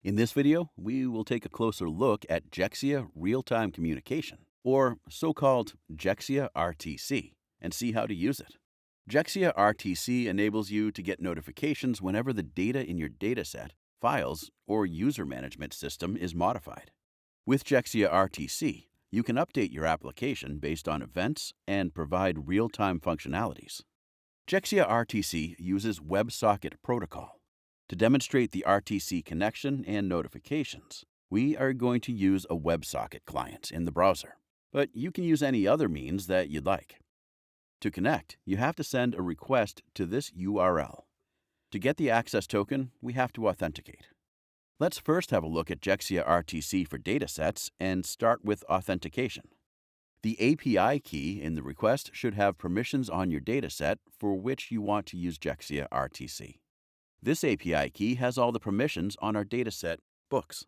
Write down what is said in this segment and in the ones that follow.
In this video, we will take a closer look at Jexia real-time communication, or so-called Jexia RTC, and see how to use it. Jexia RTC enables you to get notifications whenever the data in your dataset, files, or user management system is modified. With Jexia RTC, you can update your application based on events and provide real-time functionalities. Jexia RTC uses WebSocket protocol. To demonstrate the RTC connection and notifications, we are going to use a WebSocket client in the browser, but you can use any other means that you'd like. To connect, you have to send a request to this URL. To get the access token, we have to authenticate. Let's first have a look at Jexia RTC for datasets and start with authentication. The API key in the request should have permissions on your dataset for which you want to use Jexia RTC. This API key has all the permissions on our dataset, books.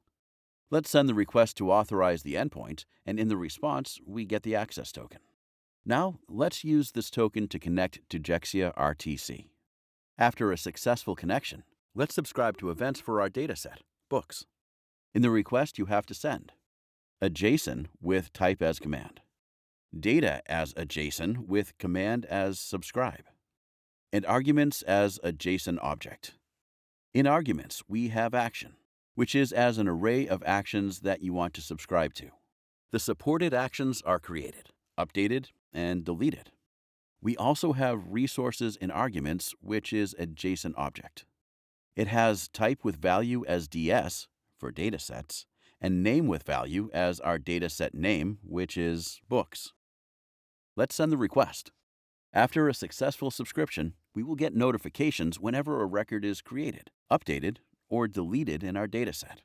Let's send the request to authorize the endpoint, and in the response, we get the access token. Now, let's use this token to connect to Jexia RTC. After a successful connection, let's subscribe to events for our dataset, books. In the request, you have to send a JSON with type as command, data as a JSON with command as subscribe, and arguments as a JSON object. In arguments, we have action, which is as an array of actions that you want to subscribe to. The supported actions are created, updated, and deleted. We also have resources in arguments, which is a JSON object. It has type with value as DS for datasets, and name with value as our dataset name, which is books. Let's send the request. After a successful subscription, we will get notifications whenever a record is created, updated, or deleted in our dataset.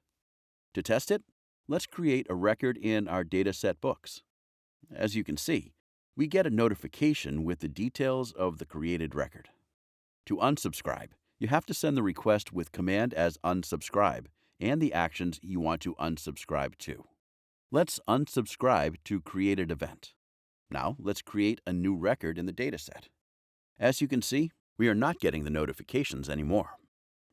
To test it, let's create a record in our dataset books. As you can see, we get a notification with the details of the created record. To unsubscribe, you have to send the request with command as unsubscribe and the actions you want to unsubscribe to. Let's unsubscribe to created event. Now, let's create a new record in the dataset. As you can see, we are not getting the notifications anymore.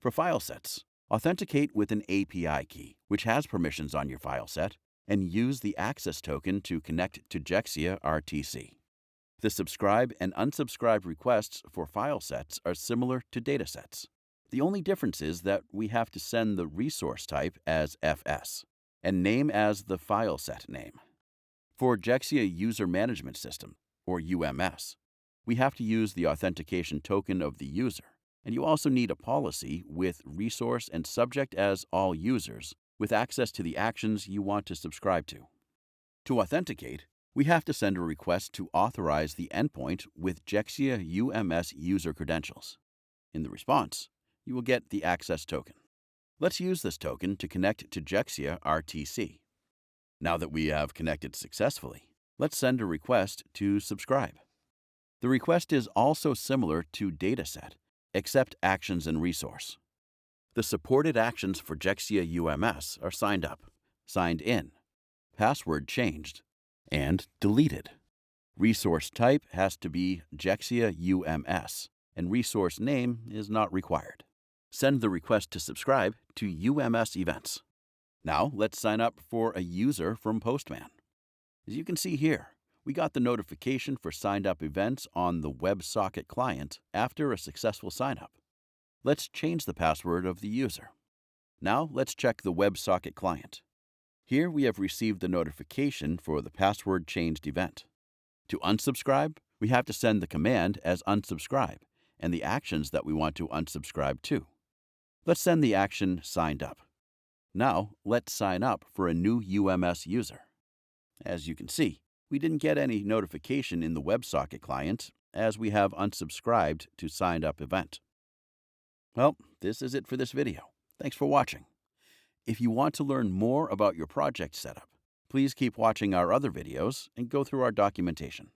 For file sets, authenticate with an API key, which has permissions on your file set, and use the access token to connect to Jexia RTC. The subscribe and unsubscribe requests for file sets are similar to datasets. The only difference is that we have to send the resource type as FS and name as the file set name. For Jexia User Management System, or UMS, we have to use the authentication token of the user, and you also need a policy with resource and subject as all users with access to the actions you want to subscribe to. To authenticate, we have to send a request to authorize the endpoint with Jexia UMS user credentials. In the response, you will get the access token. Let's use this token to connect to Jexia RTC. Now that we have connected successfully, let's send a request to subscribe. The request is also similar to dataset, except actions and resource. The supported actions for Jexia UMS are signed up, signed in, password changed, and deleted. Resource type has to be Jexia UMS, and resource name is not required. Send the request to subscribe to UMS events. Now, let's sign up for a user from Postman. As you can see here, we got the notification for signed up events on the WebSocket client after a successful sign-up. Let's change the password of the user. Now, let's check the WebSocket client. Here we have received the notification for the password changed event. To unsubscribe, we have to send the command as unsubscribe and the actions that we want to unsubscribe to. Let's send the action signed up. Now, let's sign up for a new UMS user. As you can see, we didn't get any notification in the WebSocket client as we have unsubscribed to signed up event. Well, this is it for this video. Thanks for watching. If you want to learn more about your project setup, please keep watching our other videos and go through our documentation.